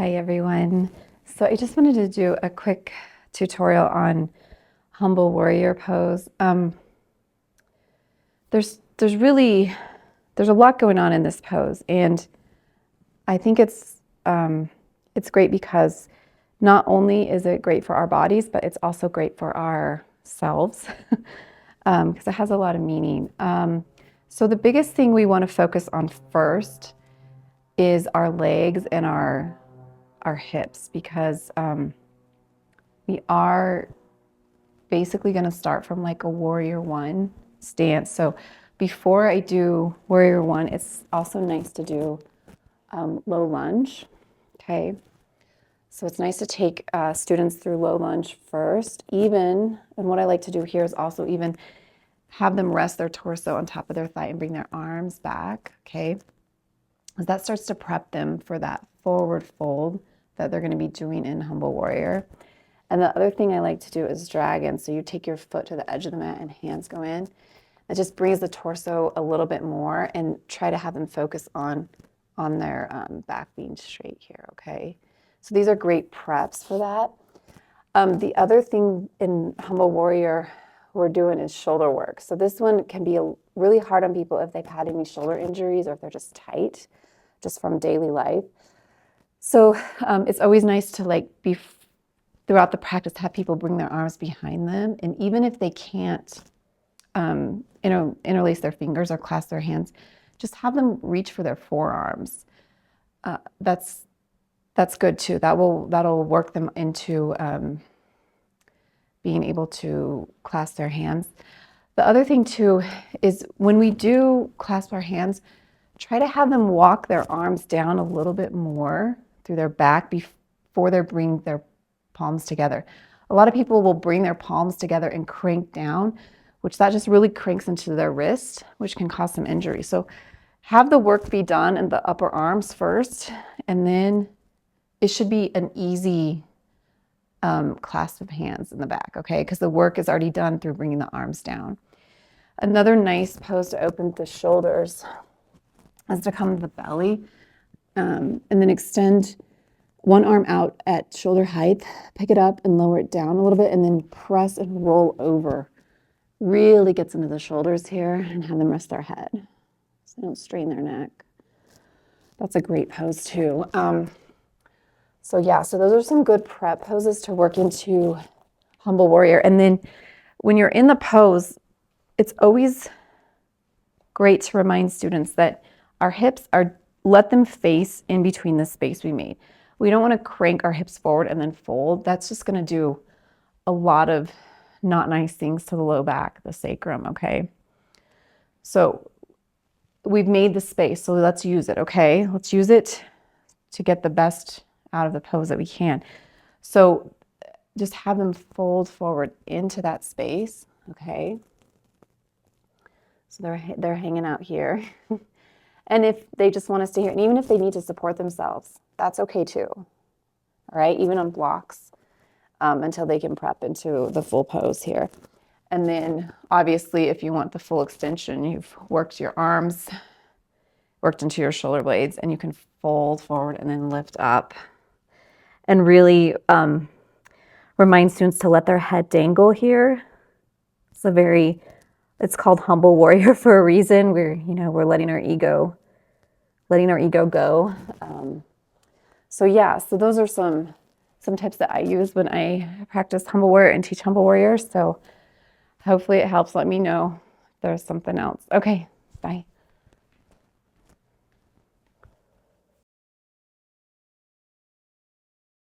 Hi everyone. So I just wanted to do a quick tutorial on humble warrior pose. There's a lot going on in this pose, and I think it's great because not only is it great for our bodies, but it's also great for ourselves because it has a lot of meaning. So the biggest thing we want to focus on first is our legs and our hips, because we are basically going to start from like a warrior one stance. So before I do warrior one, it's also nice to do low lunge. Okay. So it's nice to take students through low lunge first, and what I like to do here is also even have them rest their torso on top of their thigh and bring their arms back. Okay. Because that starts to prep them for that forward fold that they're going to be doing in humble warrior. And the other thing I like to do is dragon. So you take your foot to the edge of the mat and hands go in. It just brings the torso a little bit more, and try to have them focus on their back being straight here, okay? So these are great preps for that. The other thing in humble warrior we're doing is shoulder work. So this one can be really hard on people if they've had any shoulder injuries or if they're just tight, just from daily life. So it's always nice to throughout the practice, have people bring their arms behind them. And even if they can't interlace their fingers or clasp their hands, just have them reach for their forearms. That's good too. That'll work them into being able to clasp their hands. The other thing too is when we do clasp our hands, try to have them walk their arms down a little bit more through their back before they bring their palms together. A lot of people will bring their palms together and crank down, which that just really cranks into their wrist, which can cause some injury. So have the work be done in the upper arms first, and then it should be an easy clasp of hands in the back, okay? Because the work is already done through bringing the arms down. Another nice pose to open the shoulders is to come to the belly, and then extend one arm out at shoulder height, pick it up and lower it down a little bit, and then press and roll over. Really gets into the shoulders here, and have them rest their head so they don't strain their neck. That's a great pose too. So those are some good prep poses to work into humble warrior. And then when you're in the pose, it's always great to remind students that our hips let them face in between the space we made. We don't want to crank our hips forward and then fold. That's just going to do a lot of not nice things to the low back, the sacrum, okay? So we've made the space, so let's use it, okay? Let's use it to get the best out of the pose that we can. So just have them fold forward into that space, okay? So they're hanging out here. And if they just want to stay here, and even if they need to support themselves, that's okay too. All right, even on blocks, until they can prep into the full pose here. And then obviously if you want the full extension, you've worked your arms, worked into your shoulder blades, and you can fold forward and then lift up. And really remind students to let their head dangle here. It's called humble warrior for a reason. We're letting our ego go. So those are some tips that I use when I practice humble warrior and teach humble warrior. So hopefully it helps. Let me know if there's something else. Okay, bye.